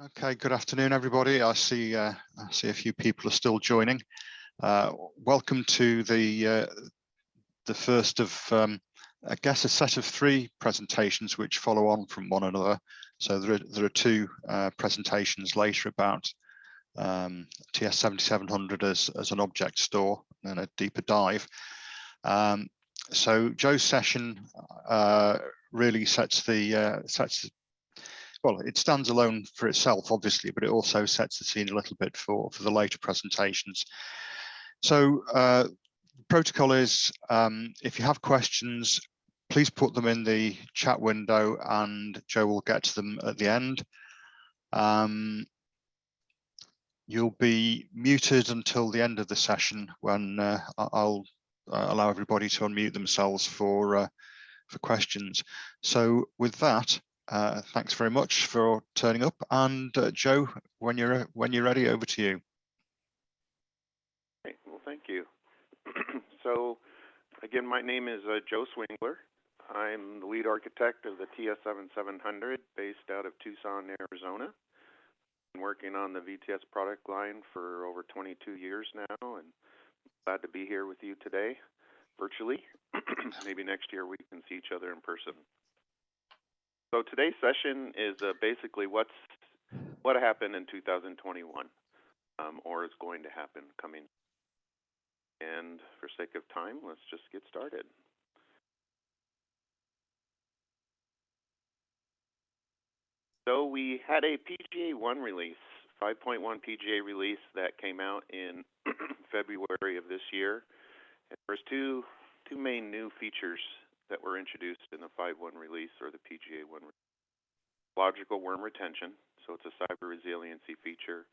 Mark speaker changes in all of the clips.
Speaker 1: Okay, good afternoon, everybody. I see a few people are still joining. Welcome to the first of, I guess, a set of three presentations which follow on from one another. So there are two presentations later about TS7700 as an object store and a deeper dive. So Joe's session really sets well, it stands alone for itself, obviously, but it also sets the scene a little bit for the later presentations. So protocol is, if you have questions, please put them in the chat window and Joe will get to them at the end. You'll be muted until the end of the session when I'll allow everybody to unmute themselves for questions. So with that, thanks very much for turning up, and Joe, when you're ready, over to you.
Speaker 2: Great. Well, thank you. So, again, my name is Joe Swingler. I'm the lead architect of the TS7700, based out of Tucson, Arizona. Been working on the VTS product line for over 22 years now, and glad to be here with you today, virtually. Maybe next year we can see each other in person. So today's session is basically what happened in 2021, or is going to happen coming. And for sake of time, let's just get started. So we had a PGA 1 release, 5.1 PGA release that came out in February of this year. And there's two main new features that were introduced in the 5.1 release, or the PGA 1 release. Logical worm retention, so it's a cyber resiliency feature,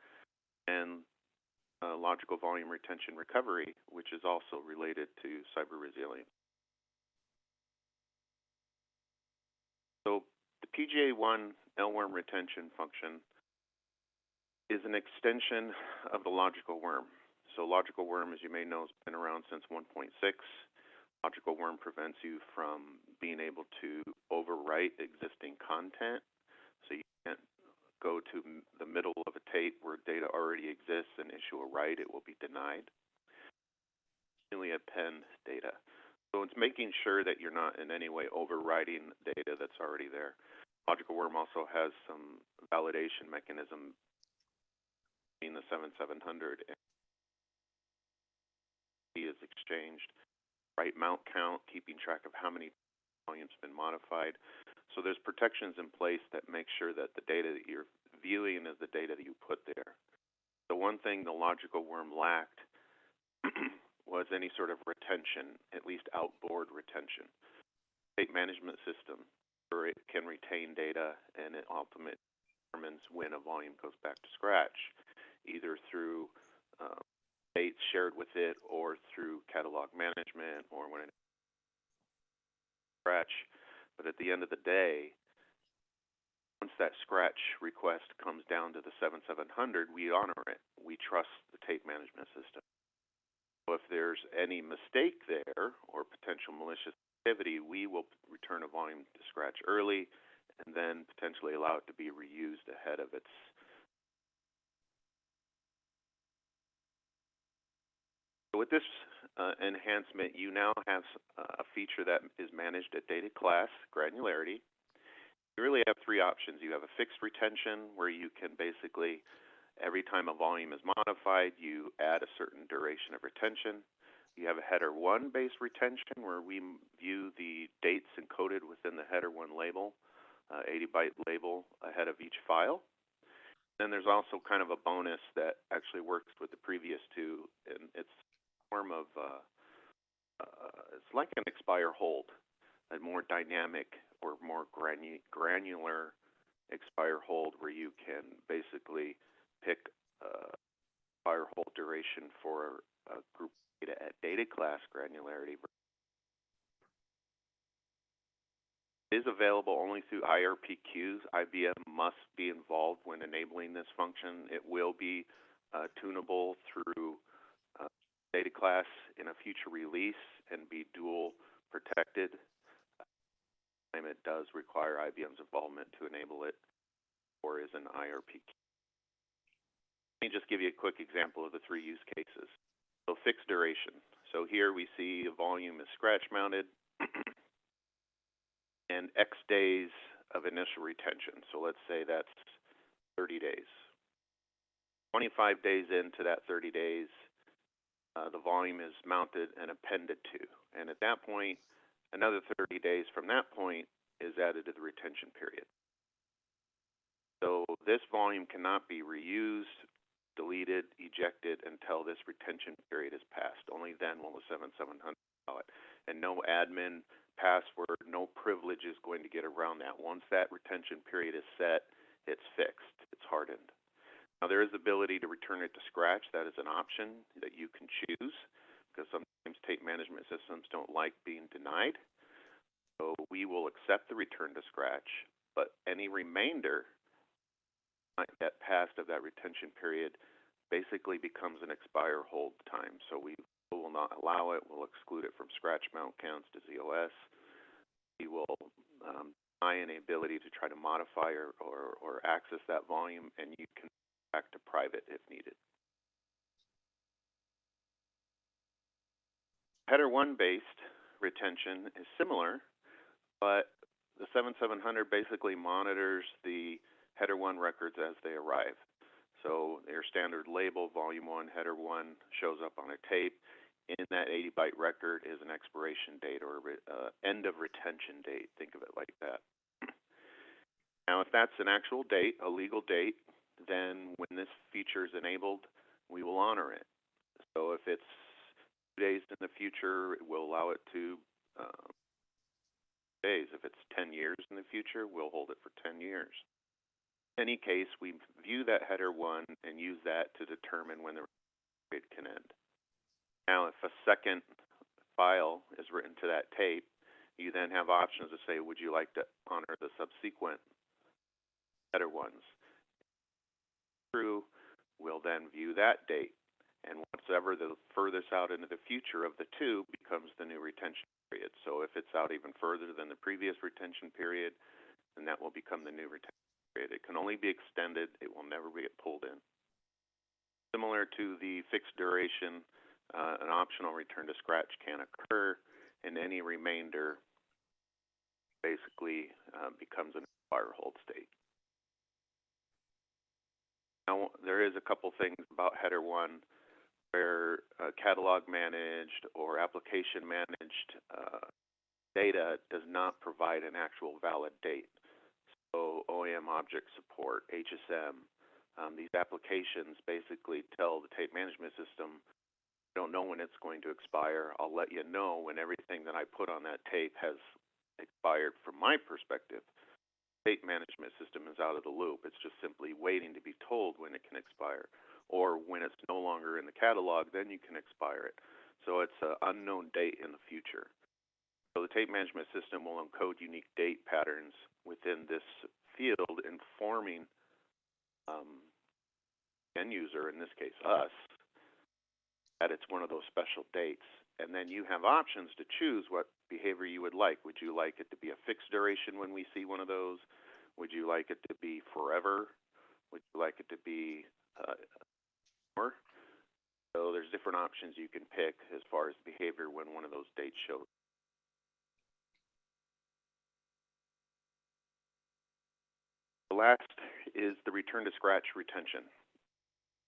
Speaker 2: and logical volume retention recovery, which is also related to cyber resilience. So the PGA 1 L-worm retention function is an extension of the logical worm. So logical worm, as you may know, has been around since 1.6. Logical worm prevents you from being able to overwrite existing content. So you can't go to the middle of a tape where data already exists and issue a write, it will be denied. Only append data. So it's making sure that you're not in any way overwriting data that's already there. Logical worm also has some validation mechanism in the 7700 and is exchanged. Write mount count, keeping track of how many volumes been modified. So there's protections in place that make sure that the data that you're viewing is the data that you put there. The one thing the logical worm lacked was any sort of retention, at least outboard retention. Tape management system, where it can retain data and it ultimately determines when a volume goes back to scratch, either through dates shared with it or through catalog management or when it scratch. But at the end of the day, once that scratch request comes down to the 7700, we honor it. We trust the tape management system. So if there's any mistake there or potential malicious activity, we will return a volume to scratch early and then potentially allow it to be reused ahead of its. So with this enhancement, you now have a feature that is managed at data class granularity. You really have three options. You have a fixed retention, where you can basically, every time a volume is modified, you add a certain duration of retention. You have a header 1 based retention, where we view the dates encoded within the header 1 label, 80-byte label ahead of each file. Then there's also kind of a bonus that actually works with the previous two, and it's form of it's like an expire hold, a more dynamic or more granular expire hold, where you can basically pick expire hold duration for a group data at data class granularity. It is available only through IRPQs. IBM must be involved when enabling this function. It will be tunable through data class in a future release and be dual protected. It does require IBM's involvement to enable it. or is an IRP. Let me just give you a quick example of the three use cases. So fixed duration. So here we see a volume is scratch mounted and X days of initial retention. So let's say that's 30 days. 25 days into that 30 days, the volume is mounted and appended to. And at that point, another 30 days from that point is added to the retention period. So this volume cannot be reused, deleted, ejected until this retention period is passed. Only then will the 7700 allow it. And no admin, password, no privilege is going to get around that. Once that retention period is set, it's fixed, it's hardened. Now there is the ability to return it to scratch. That is an option that you can choose because sometimes tape management systems don't like being denied. So we will accept the return to scratch, but any remainder that passed of that retention period basically becomes an expire hold time. So we will not allow it. We'll exclude it from scratch mount counts to ZOS. We will deny any ability to try to modify or access that volume, and you can go back to private if needed. Header 1 based retention is similar, but the 7700 basically monitors the header 1 records as they arrive. So their standard label, volume 1, header 1, shows up on a tape. In that 80-byte record is an expiration date or end of retention date. Think of it like that. Now, if that's an actual date, a legal date, then when this feature is enabled, we will honor it. So if it's 2 days in the future, we'll allow it to days. If it's 10 years in the future, we'll hold it for 10 years. In any case, we view that header 1 and use that to determine when the period can end. Now, if a second file is written to that tape, you then have options to say, would you like to honor the subsequent header 1s? True, we'll then view that date. And whatever the furthest out into the future of the two becomes the new retention period. So if it's out even further than the previous retention period, then that will become the new retention period. It can only be extended. It will never get pulled in. Similar to the fixed duration, an optional return to scratch can occur, and any remainder basically becomes an expire hold state. Now, there is a couple things about header 1 where catalog managed or application managed data does not provide an actual valid date. So OEM object support, HSM, these applications basically tell the tape management system, I don't know when it's going to expire. I'll let you know when everything that I put on that tape has expired from my perspective. The tape management system is out of the loop. It's just simply waiting to be told when it can expire. Or when it's no longer in the catalog, then you can expire it. So it's an unknown date in the future. So the tape management system will encode unique date patterns within this field, informing end user, in this case us, that it's one of those special dates. And then you have options to choose what behavior you would like. Would you like it to be a fixed duration when we see one of those? Would you like it to be forever? Would you like it to be more? So there's different options you can pick as far as behavior when one of those dates shows. The last is the return to scratch retention.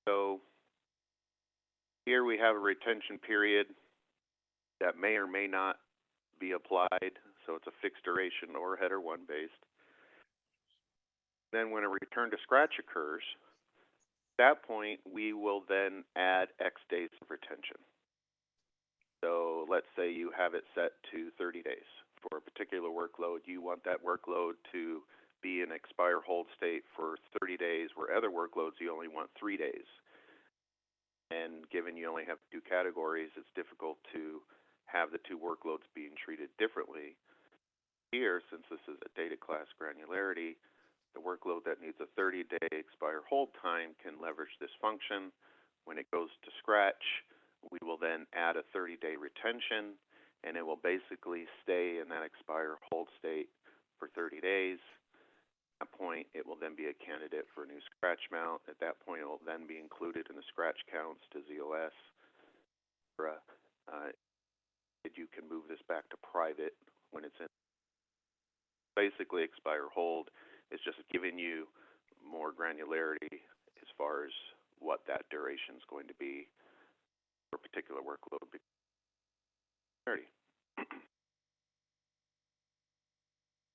Speaker 2: So here we have a retention period that may or may not be applied, so it's a fixed duration or header 1 based. Then when a return to scratch occurs, at that point we will then add X days of retention. So let's say you have it set to 30 days. For a particular workload, you want that workload to be in expire hold state for 30 days, where other workloads you only want 3 days. And given you only have 2 categories, it's difficult to have the 2 workloads being treated differently. Here, since this is a data class granularity, the workload that needs a 30-day expire hold time can leverage this function. When it goes to scratch, we will then add a 30-day retention, and it will basically stay in that expire hold state for 30 days. At that point, it will then be a candidate for a new scratch mount. At that point, it will then be included in the scratch counts to ZOS. You can move this back to private when it's in. Basically, expire hold is just giving you more granularity as far as what that duration is going to be for a particular workload.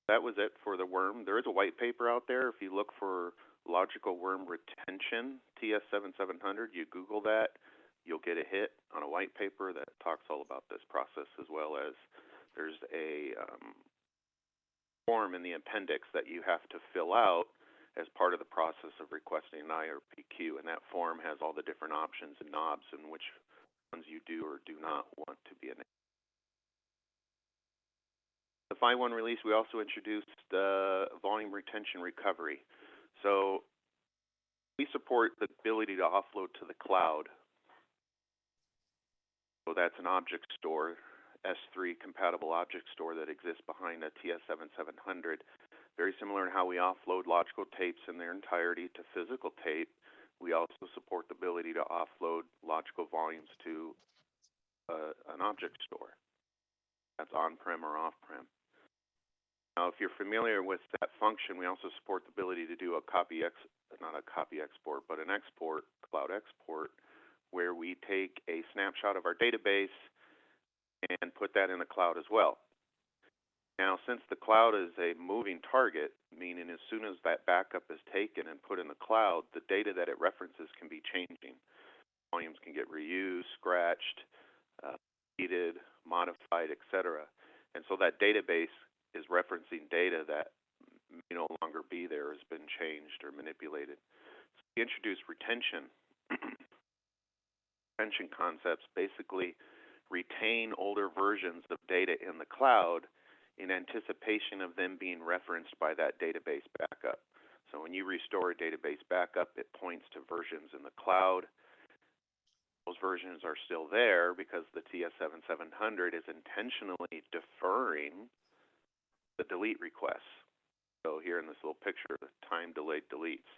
Speaker 2: That was it for the worm. There is a white paper out there. If you look for logical worm retention, TS7700, you Google that, you'll get a hit on a white paper that talks all about this process, as well as there's a form in the appendix that you have to fill out as part of the process of requesting an IRPQ, and that form has all the different options and knobs and which ones you do or do not want to be enabled. The 5.1 release, we also introduced volume retention recovery. So we support the ability to offload to the cloud. So that's an object store, S3 compatible object store that exists behind a TS7700. Very similar to how we offload logical tapes in their entirety to physical tape. We also support the ability to offload logical volumes to an object store. That's on-prem or off-prem. Now, if you're familiar with that function, we also support the ability to do a not a copy export, but an export, cloud export, where we take a snapshot of our database and put that in the cloud as well. Now, since the cloud is a moving target, meaning as soon as that backup is taken and put in the cloud, the data that it references can be changing. Volumes can get reused, scratched, deleted, modified, etc. And so that database is referencing data that may no longer be there, has been changed or manipulated. So we introduced retention. Retention concepts basically retain older versions of data in the cloud in anticipation of them being referenced by that database backup. So when you restore a database backup, it points to versions in the cloud. Those versions are still there because the TS7700 is intentionally deferring the delete requests. So here in this little picture, the time-delayed deletes.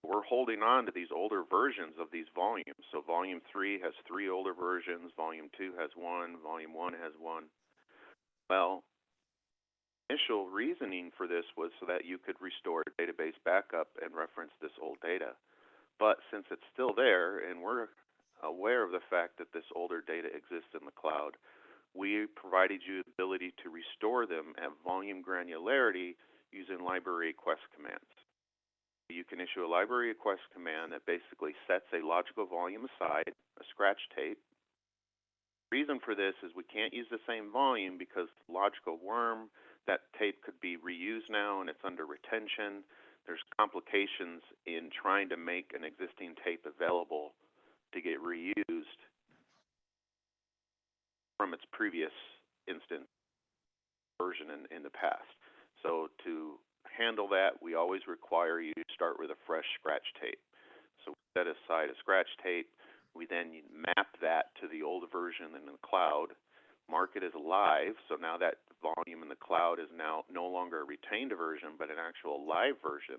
Speaker 2: We're holding on to these older versions of these volumes. So volume 3 has 3 older versions, volume 2 has 1, volume 1 has 1. Well, initial reasoning for this was so that you could restore a database backup and reference this old data. But since it's still there and we're aware of the fact that this older data exists in the cloud, we provided you the ability to restore them at volume granularity using library request commands. You can issue a library request command that basically sets a logical volume aside, a scratch tape. The reason for this is we can't use the same volume because logical worm, that tape could be reused now and it's under retention. There's complications in trying to make an existing tape available to get reused from its previous instance version in the past. So to handle that, we always require you to start with a fresh scratch tape. So we set aside a scratch tape. We then map that to the old version in the cloud, mark it as live. So now that volume in the cloud is now no longer a retained version, but an actual live version.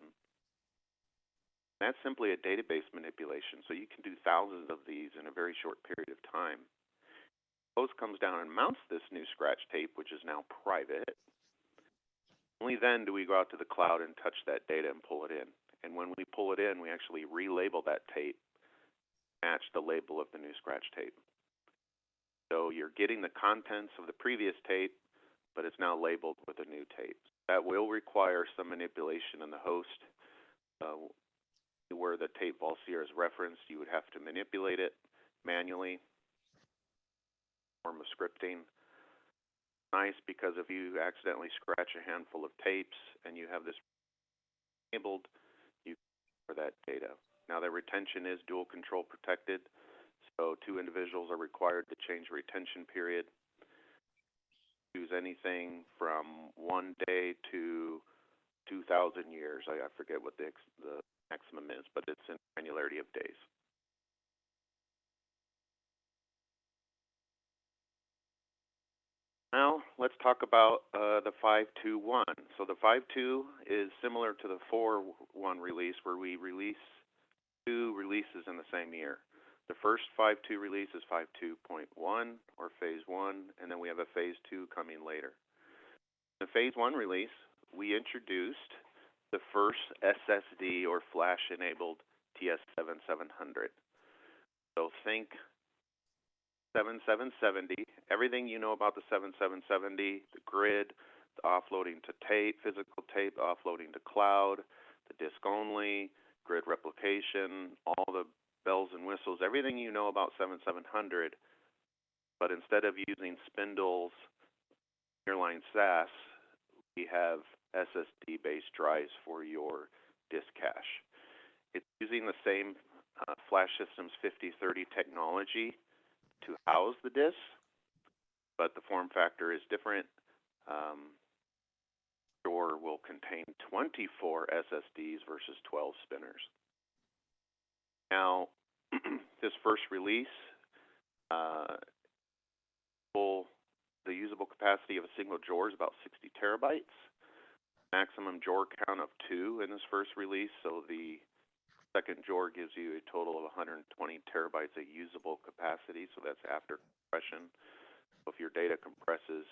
Speaker 2: That's simply a database manipulation. So you can do thousands of these in a very short period of time. Host comes down and mounts this new scratch tape, which is now private. Only then do we go out to the cloud and touch that data and pull it in. And when we pull it in, we actually relabel that tape, match the label of the new scratch tape. So you're getting the contents of the previous tape, but it's now labeled with a new tape. That will require some manipulation in the host. Where the tape Valseer is referenced, you would have to manipulate it manually, form of scripting. Nice because if you accidentally scratch a handful of tapes and you have this enabled, you can for that data. Now the retention is dual control protected, so 2 individuals are required to change the retention period. Use anything from 1 day to 2,000 years. I forget what the maximum is, but it's in granularity of days. Now, let's talk about the 5.2.1. So the 5.2 is similar to the 4.1 release, where we release 2 releases in the same year. The first 5.2 release is 5.2.1, or Phase 1, and then we have a Phase 2 coming later. In the Phase 1 release, we introduced the first SSD, or flash-enabled TS7700. So think 7770, everything you know about the 7770, the grid, the offloading to tape, physical tape, offloading to cloud, the disk only, grid replication, all the bells and whistles, everything you know about 7700, but instead of using spindles, nearline SAS, we have SSD-based drives for your disk cache. It's using the same Flash Systems 5030 technology to house the disk, but the form factor is different. Door will contain 24 SSDs versus 12 spinners. Now, this first release, the usable capacity of a single drawer is about 60 terabytes. Maximum drawer count of 2 in this first release, so the second drawer gives you a total of 120 terabytes of usable capacity, so that's after compression. So if your data compresses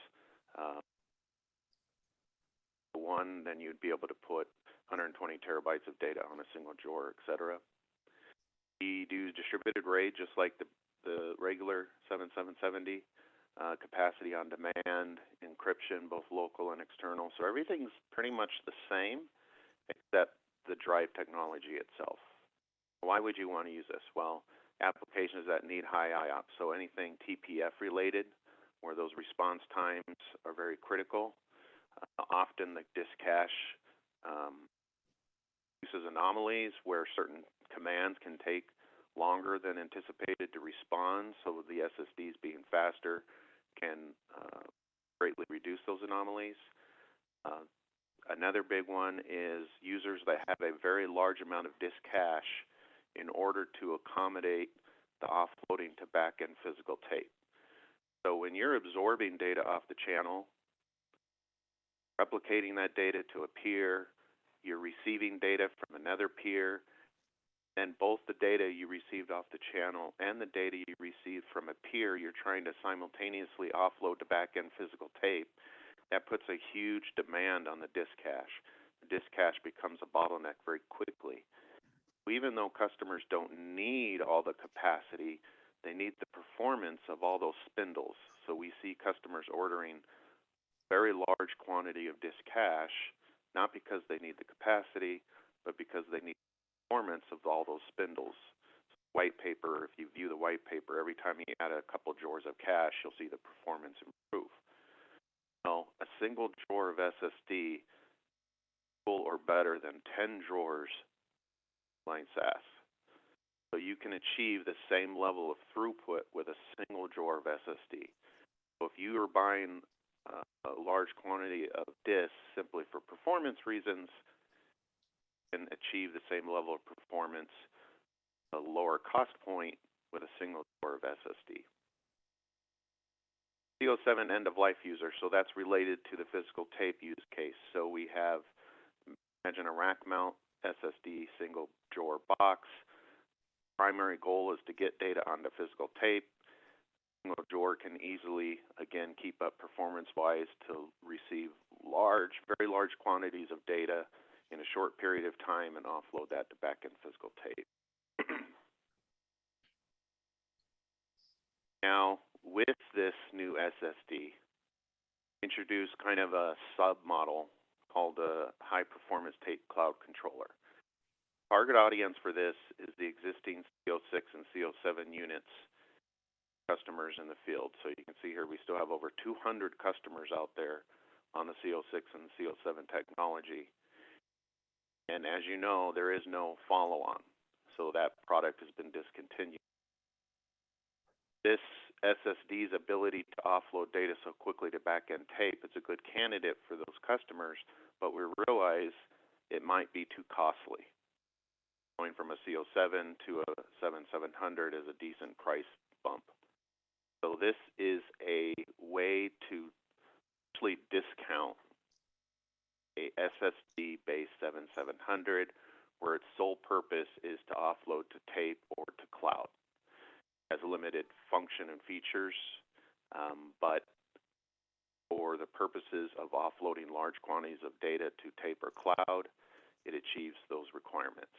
Speaker 2: one, then you'd be able to put 120 terabytes of data on a single drawer, etc. We do distributed RAID just like the regular 7770, capacity on demand, encryption, both local and external. So everything's pretty much the same except the drive technology itself. Why would you want to use this? Well, applications that need high IOPS, so anything TPF related, where those response times are very critical. Often the disk cache uses anomalies where certain commands can take longer than anticipated to respond, so the SSDs being faster can greatly reduce those anomalies. Another big one is users that have a very large amount of disk cache in order to accommodate the offloading to back-end physical tape. So when you're absorbing data off the channel, replicating that data to a peer, you're receiving data from another peer, and both the data you received off the channel and the data you received from a peer, you're trying to simultaneously offload to back-end physical tape. That puts a huge demand on the disk cache. The disk cache becomes a bottleneck very quickly. Even though customers don't need all the capacity, they need the performance of all those spindles. So we see customers ordering very large quantity of disk cache, not because they need the capacity, but because they need performance of all those spindles. White paper, if you view the white paper, every time you add a couple drawers of cache, you'll see the performance improve. Well, a single drawer of SSD equal or better than 10 drawers line SAS. So you can achieve the same level of throughput with a single drawer of SSD. So if you are buying a large quantity of disks simply for performance reasons, you can achieve the same level of performance at a lower cost point with a single drawer of SSD. CO7 end-of-life user, so that's related to the physical tape use case. So we have, imagine a rack mount SSD single drawer box. Primary goal is to get data onto physical tape. Single drawer can easily, again, keep up performance-wise to receive large, very large quantities of data in a short period of time and offload that to back-end physical tape. Now, with this new SSD, introduce kind of a sub-model called a high-performance tape cloud controller. Target audience for this is the existing CO6 and CO7 units customers in the field. So you can see here we still have over 200 customers out there on the CO6 and CO7 technology. And as you know, there is no follow-on, so that product has been discontinued. This SSD's ability to offload data so quickly to back-end tape, it's a good candidate for those customers, but we realize it might be too costly. Going from a CO7 to a 7700 is a decent price bump. So this is a way to TS7700, where its sole purpose is to offload to tape or to cloud. It has limited function and features, but for the purposes of offloading large quantities of data to tape or cloud, it achieves those requirements.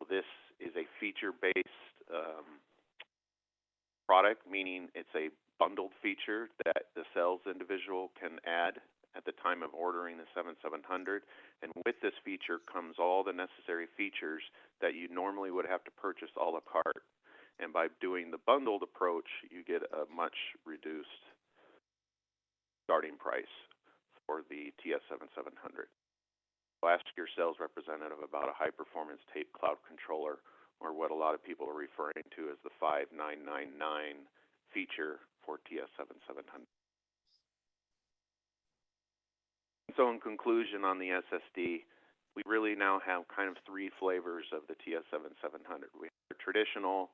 Speaker 2: This is a feature-based product, meaning it's a bundled feature that the sales individual can add at the time of ordering the 7700. And with this feature comes all the necessary features that you normally would have to purchase a la carte. And by doing the bundled approach, you get a much reduced starting price for the TS7700. Ask your sales representative about a high-performance tape cloud controller, or what a lot of people are referring to as the 5999 feature for TS7700. So in conclusion on the SSD, we really now have kind of three flavors of the TS7700. We have the traditional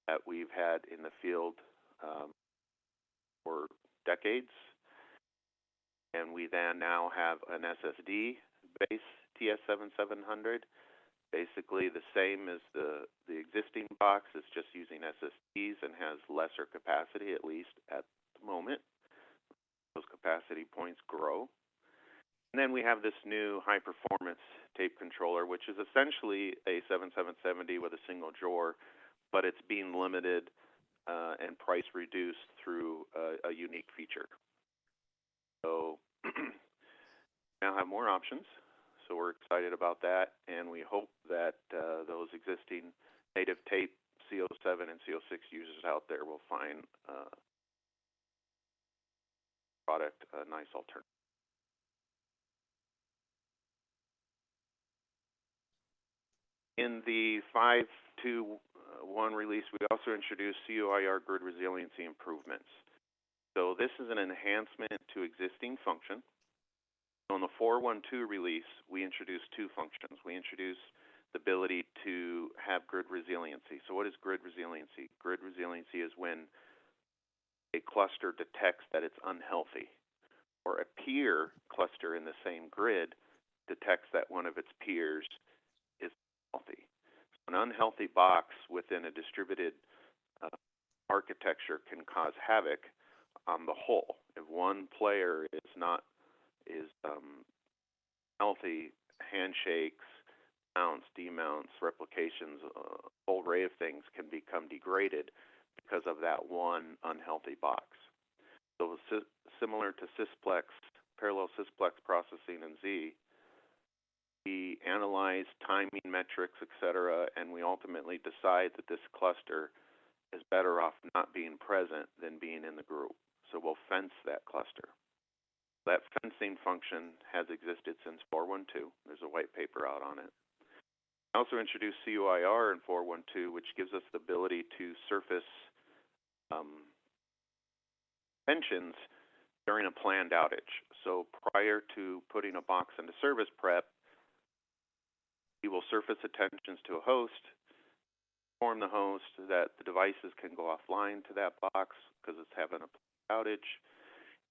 Speaker 2: that we've had in the field for decades, and we then now have an SSD-based TS7700, basically the same as the existing box. It's just using SSDs and has lesser capacity, at least at the moment. Those capacity points grow. And then we have this new high-performance tape controller, which is essentially a 7770 with a single drawer, but it's being limited and price reduced through a unique feature. So now have more options. So we're excited about that, and we hope that those existing native tape CO7 and CO6 users out there will find product a nice alternative. In the 5.2.1 release, we also introduced CUIR grid resiliency improvements. So this is an enhancement to existing function. So in the 4.1.2 release, we introduced two functions. We introduced the ability to have grid resiliency. So what is grid resiliency? Grid resiliency is when a cluster detects that it's unhealthy, or a peer cluster in the same grid detects that one of its peers is healthy. So an unhealthy box within a distributed architecture can cause havoc on the whole. If one player is healthy, handshakes, mounts, demounts, replications, a whole array of things can become degraded because of that one unhealthy box. So similar to sysplex, parallel sysplex processing in Z, we analyze timing metrics, etc., and we ultimately decide that this cluster is better off not being present than being in the group. So we'll fence that cluster. That fencing function has existed since 4.1.2. There's a white paper out on it. I also introduced CUIR in 4.1.2, which gives us the ability to surface tensions during a planned outage. So prior to putting a box into service prep, we will surface attentions to a host, inform the host that the devices can go offline to that box because it's having a outage.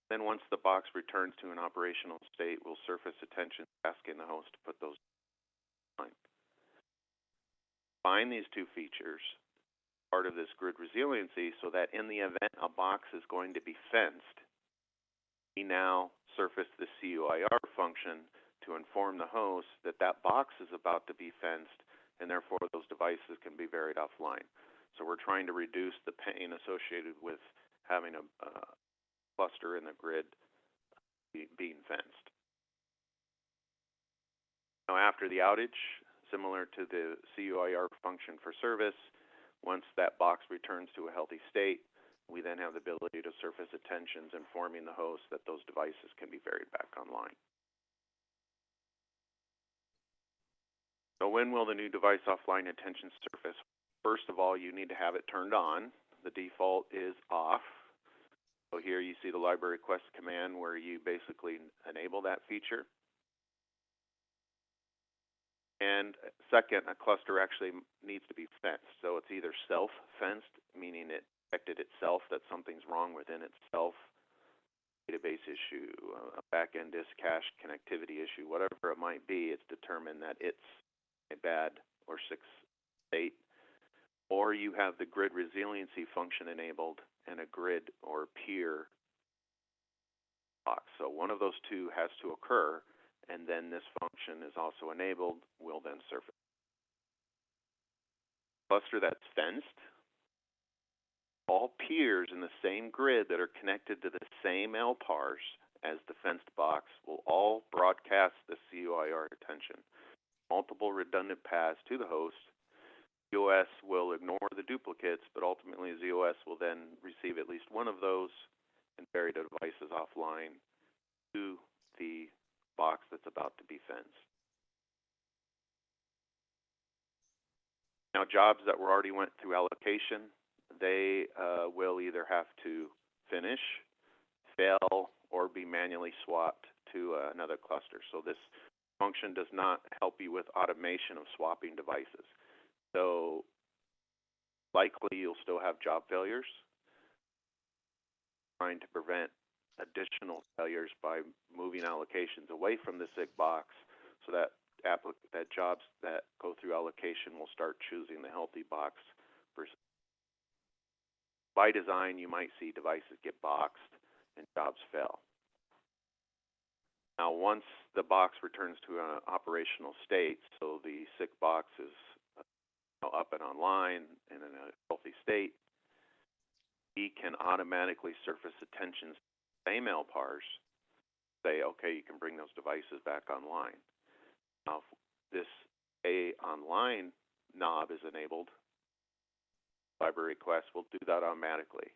Speaker 2: Then once the box returns to an operational state, we'll surface attention asking the host to put those online. Combine these two features, part of this grid resiliency, so that in the event a box is going to be fenced, we now surface the CUIR function to inform the host that that box is about to be fenced, and therefore those devices can be buried offline. So we're trying to reduce the pain associated with having a cluster in the grid being fenced. Now after the outage, similar to the CUIR function for service, once that box returns to a healthy state, we then have the ability to surface attentions informing the host that those devices can be buried back online. So when will the new device offline attention surface? First of all, you need to have it turned on. The default is off. So here you see the library request command where you basically enable that feature. And second, a cluster actually needs to be fenced. So it's either self-fenced, meaning it detected itself that something's wrong within itself, database issue, a back-end disk cache connectivity issue, whatever it might be, it's determined that it's a bad or sick state. Or you have the grid resiliency function enabled and a grid or peer box. So one of those two has to occur, and then this function is also enabled, will then surface. Cluster that's fenced, all peers in the same grid that are connected to the same LPARs as the fenced box will all broadcast the CUIR attention. Multiple redundant paths to the host. ZOS will ignore the duplicates, but ultimately ZOS will then receive at least one of those and bury the devices offline to the box that's about to be fenced. Now, jobs that were already went through allocation, they will either have to finish, fail, or be manually swapped to another cluster. So this function does not help you with automation of swapping devices. So likely you'll still have job failures. Trying to prevent additional failures by moving allocations away from the sick box so that jobs that go through allocation will start choosing the healthy box versus. By design, you might see devices get boxed and jobs fail. Now, once the box returns to an operational state, so the sick box is up and online and in a healthy state, we can automatically surface attentions to the same LPARs, say, okay, you can bring those devices back online. Now, if this A online knob is enabled, library request will do that automatically.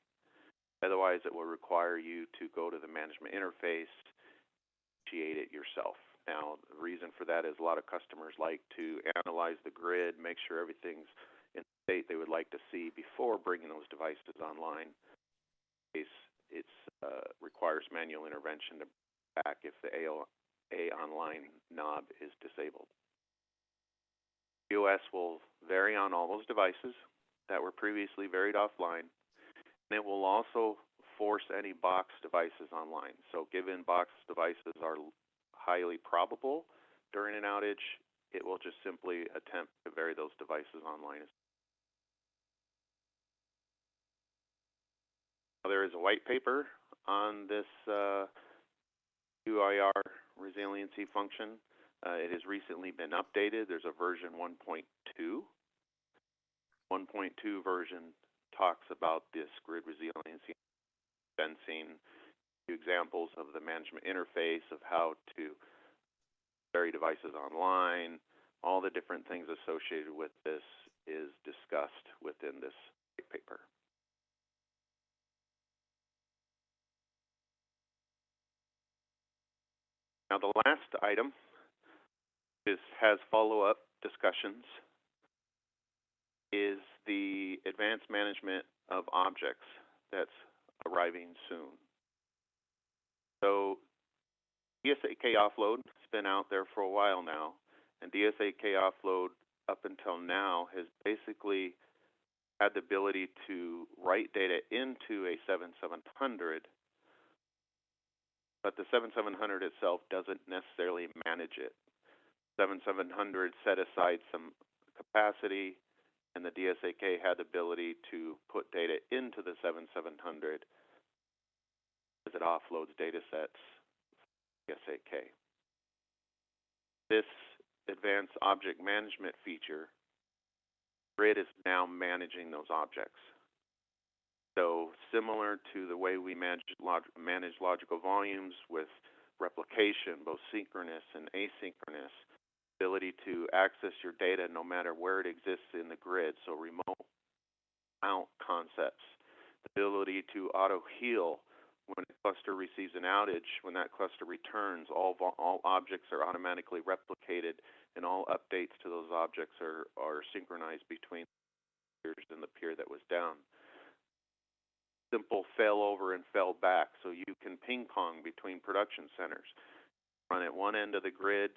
Speaker 2: Otherwise, it will require you to go to the management interface, initiate it yourself. Now, the reason for that is a lot of customers like to analyze the grid, make sure everything's in the state they would like to see before bringing those devices online. It requires manual intervention to bring back if the A online knob is disabled. ZOS will vary on all those devices that were previously varied offline, and it will also force any box devices online. So given box devices are highly probable during an outage, it will just simply attempt to vary those devices online. Now, there is a white paper on this UIR resiliency function. It has recently been updated. There's a version 1.2. 1.2 version talks about this grid resiliency fencing, examples of the management interface of how to vary devices online. All the different things associated with this is discussed within this white paper. Now, the last item has follow-up discussions, is the advanced management of objects that's arriving soon. So DSAK offload has been out there for a while now, and DSAK offload up until now has basically had the ability to write data into a 7700, but the 7700 itself doesn't necessarily manage it. 7700 set aside some capacity, and the DSAK had the ability to put data into the 7700 as it offloads data sets from DSAK. This advanced object management feature, Grid is now managing those objects. So similar to the way we manage logical volumes with replication, both synchronous and asynchronous, ability to access your data no matter where it exists in the grid, so remote mount concepts, the ability to auto-heal when a cluster receives an outage, when that cluster returns, all objects are automatically replicated and all updates to those objects are synchronized between the peers and the peer that was down. Simple failover and fail back, so you can ping pong between production centers. Run at one end of the grid,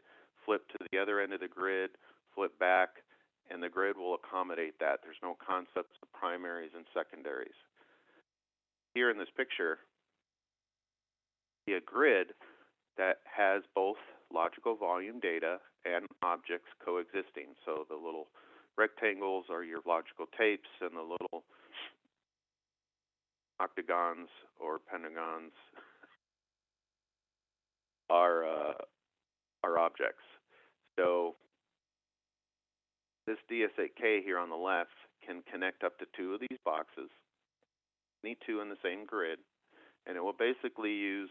Speaker 2: flip to the other end of the grid, flip back, and the grid will accommodate that. There's no concepts of primaries and secondaries. Here in this picture, see a grid that has both logical volume data and objects coexisting. So the little rectangles are your logical tapes, and the little octagons or pentagons are objects. So this DS8K here on the left can connect up to 2 of these boxes, any 2 in the same grid, and it will basically use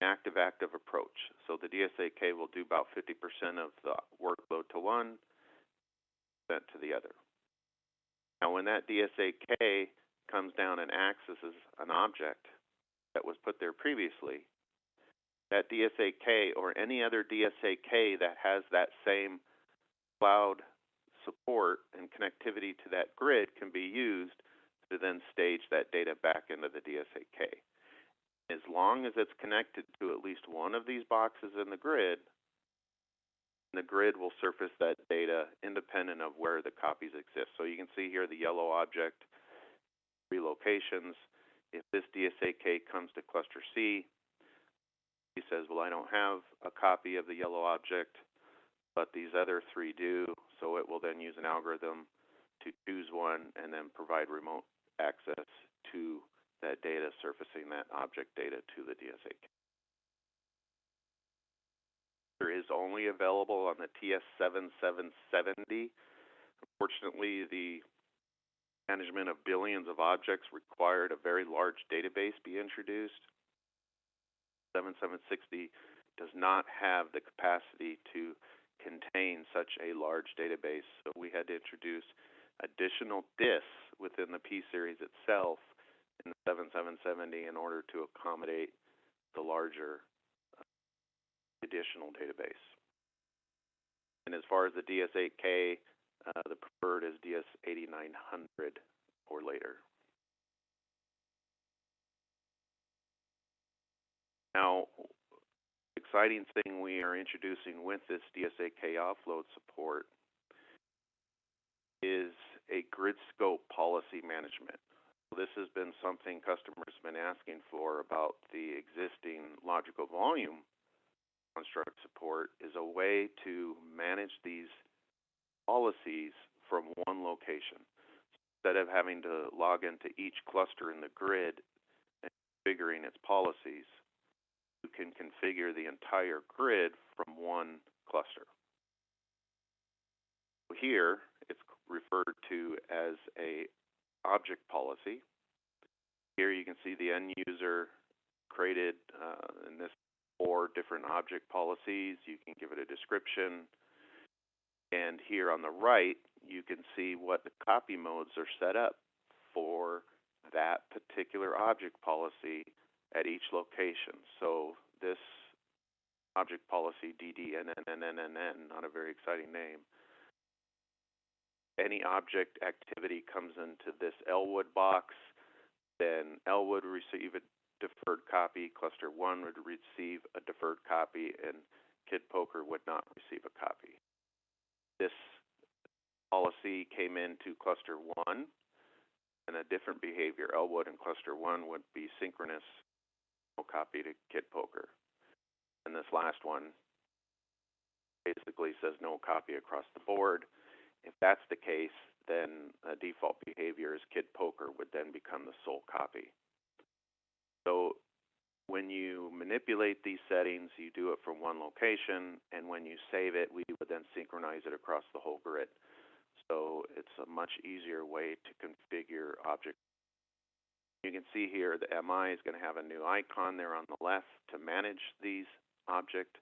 Speaker 2: an active-active approach. So the DS8K will do about 50% of the workload to one, percent to the other. Now when that DS8K comes down and accesses an object that was put there previously, that DS8K or any other DS8K that has that same cloud support and connectivity to that grid can be used to then stage that data back into the DS8K. As long as it's connected to at least one of these boxes in the grid will surface that data independent of where the copies exist. So you can see here the yellow object, 3 locations. If this DS8K comes to cluster C, he says, well, I don't have a copy of the yellow object, but these other 3 do, so it will then use an algorithm to choose one and then provide remote access to that data, surfacing that object data to the DS8K. It is only available on the TS7700. Unfortunately, the management of billions of objects required a very large database be introduced. 7760 does not have the capacity to contain such a large database, so we had to introduce additional disks within the P series itself in the 7770 in order to accommodate the larger additional database. And as far as the DS8K, the preferred is DS7900 or later. Now, the exciting thing we are introducing with this DS8K offload support is a grid scope policy management. This has been something customers have been asking for about the existing logical volume construct support, is a way to manage these policies from one location. Instead of having to log into each cluster in the grid and configuring its policies, you can configure the entire grid from one cluster. Here, it's referred to as a object policy. Here you can see the end user created in this 4 different object policies. You can give it a description. And here on the right, you can see what the copy modes are set up for that particular object policy at each location. So this object policy DDNNNNN, not a very exciting name. Any object activity comes into this Elwood box, then Elwood would receive a deferred copy, cluster 1 would receive a deferred copy, and Kid Poker would not receive a copy. This policy came into cluster 1, and a different behavior. Elwood in cluster 1 would be synchronous, no copy to Kid Poker. And this last one basically says no copy across the board. If that's the case, then a default behavior is Kid Poker would then become the sole copy. So when you manipulate these settings, you do it from one location, and when you save it, we would then synchronize it across the whole grid. So it's a much easier way to configure objects. You can see here the MI is going to have a new icon there on the left to manage these object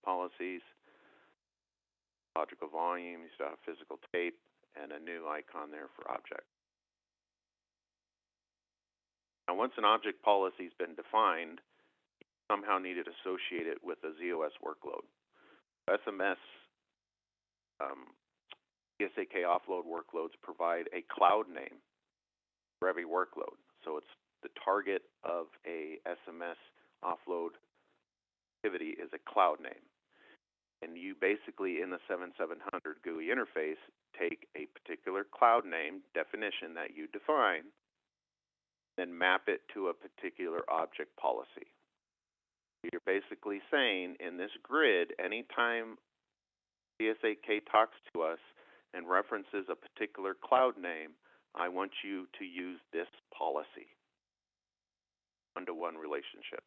Speaker 2: policies. Logical volume, you still have physical tape, and a new icon there for object. Now, once an object policy has been defined, you somehow need to associate it with a ZOS workload. SMS DS8K offload workloads provide a cloud name for every workload. So it's the target of a SMS offload activity is a cloud name. And you basically, in the 7700 GUI interface, take a particular cloud name definition that you define, then map it to a particular object policy. You're basically saying in this grid, anytime DS8K talks to us and references a particular cloud name, I want you to use this policy. One-to-one relationship.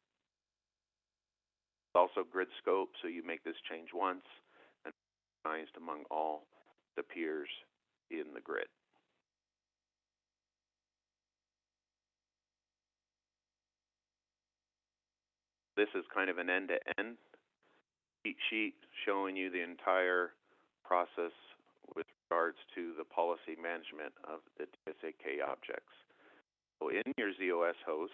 Speaker 2: It's also grid scope, so you make this change once and recognized among all the peers in the grid. This is kind of an end-to-end cheat sheet showing you the entire process with regards to the policy management of the DS8K objects. So in your ZOS host,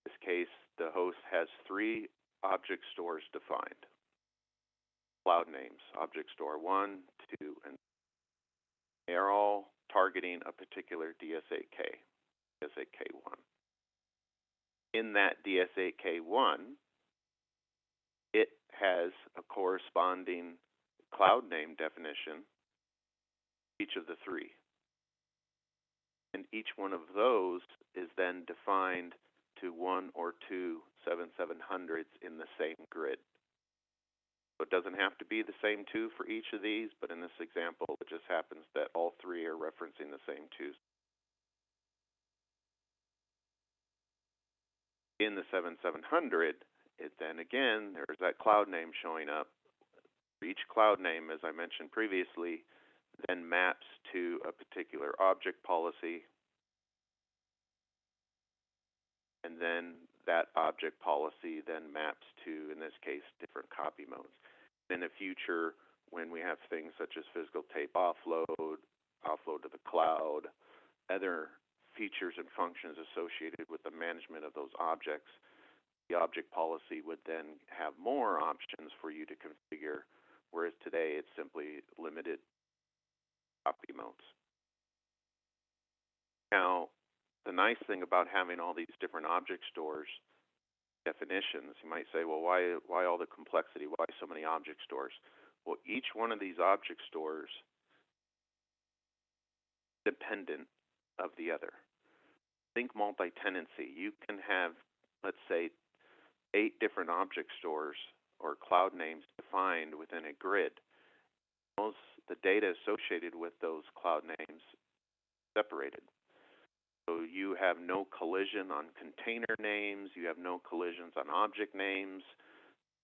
Speaker 2: in this case, the host has 3 object stores defined. Cloud names, object store 1, 2, and they are all targeting a particular DS8K, DS8K1. In that DS8K1, it has a corresponding cloud name definition, each of the 3. And each one of those is then defined to 1 or 2 7700s in the same grid. So it doesn't have to be the same 2 for each of these, but in this example, it just happens that all 3 are referencing the same 2s. In the 7700, then again, there's that cloud name showing up. Each cloud name, as I mentioned previously, then maps to a particular object policy, and then that object policy then maps to, in this case, different copy modes. In the future, when we have things such as physical tape offload, offload to the cloud, other features and functions associated with the management of those objects, the object policy would then have more options for you to configure, whereas today it's simply limited copy modes. Now, the nice thing about having all these different object stores definitions, you might say, well, why all the complexity? Why so many object stores? Well, each one of these object stores is dependent of the other. Think multi-tenancy. You can have, let's say, 8 different object stores or cloud names defined within a grid. The data associated with those cloud names separated. So you have no collision on container names, you have no collisions on object names,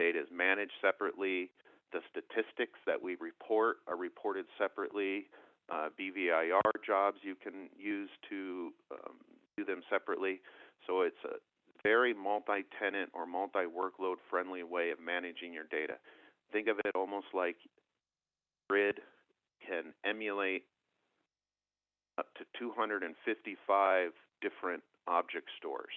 Speaker 2: data is managed separately, the statistics that we report are reported separately, BVIR jobs you can use to do them separately. So it's a very multi-tenant or multi-workload friendly way of managing your data. Think of it almost like grid can emulate up to 255 different object stores.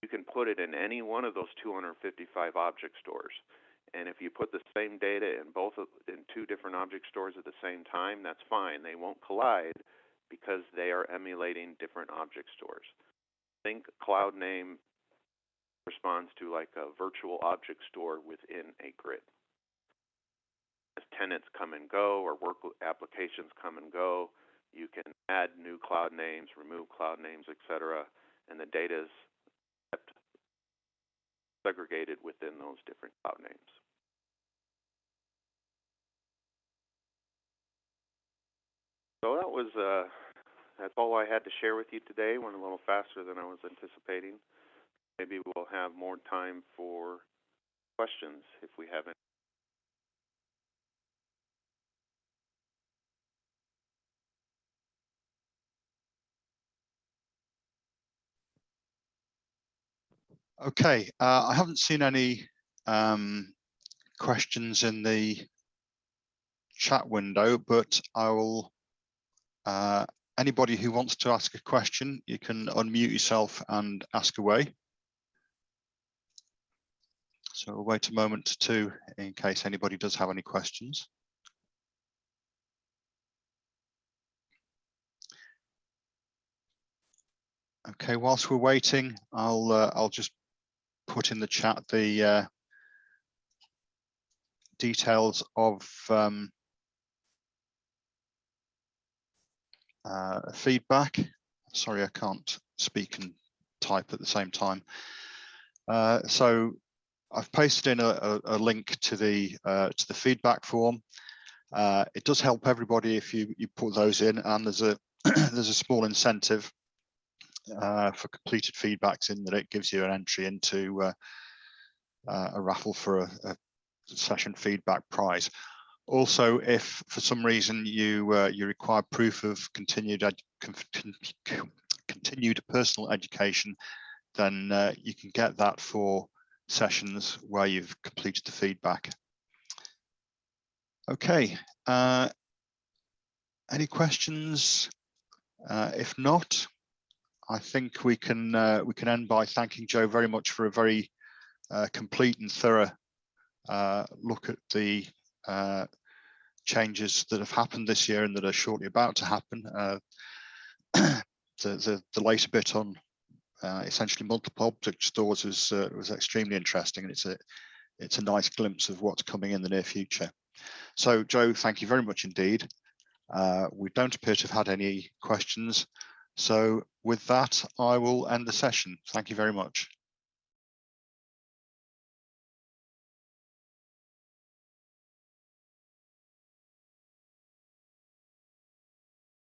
Speaker 2: You can put it in any one of those 255 object stores. And if you put the same data in 2 different object stores at the same time, that's fine. They won't collide because they are emulating different object stores. Think cloud name responds to like a virtual object store within a grid. As tenants come and go or work applications come and go, you can add new cloud names, remove cloud names, etc., and the data is kept segregated within those different cloud names. So that was that's all I had to share with you today. Went a little faster than I was anticipating. Maybe we'll have more time for questions if we have any.
Speaker 1: Okay, I haven't seen any questions in the chat window, but I will, anybody who wants to ask a question, you can unmute yourself and ask away. So we'll wait a moment or 2 in case anybody does have any questions. Okay, whilst we're waiting, I'll just put in the chat the details of feedback. Sorry, I can't speak and type at the same time. So I've pasted in a link to the feedback form. It does help everybody if you put those in, and there's a there's a small incentive for completed feedbacks in that it gives you an entry into a raffle for a session feedback prize. Also, if for some reason you require proof of continued personal education, then you can get that for sessions where you've completed the feedback. Okay, any questions? If not, I think we can end by thanking Joe very much for a very complete and thorough look at the changes that have happened this year and that are shortly about to happen. The later bit on essentially multiple object stores was extremely interesting, and it's a nice glimpse of what's coming in the near future. So, Joe, thank you very much indeed. We don't appear to have had any questions. So with that, I will end the session. Thank you very much.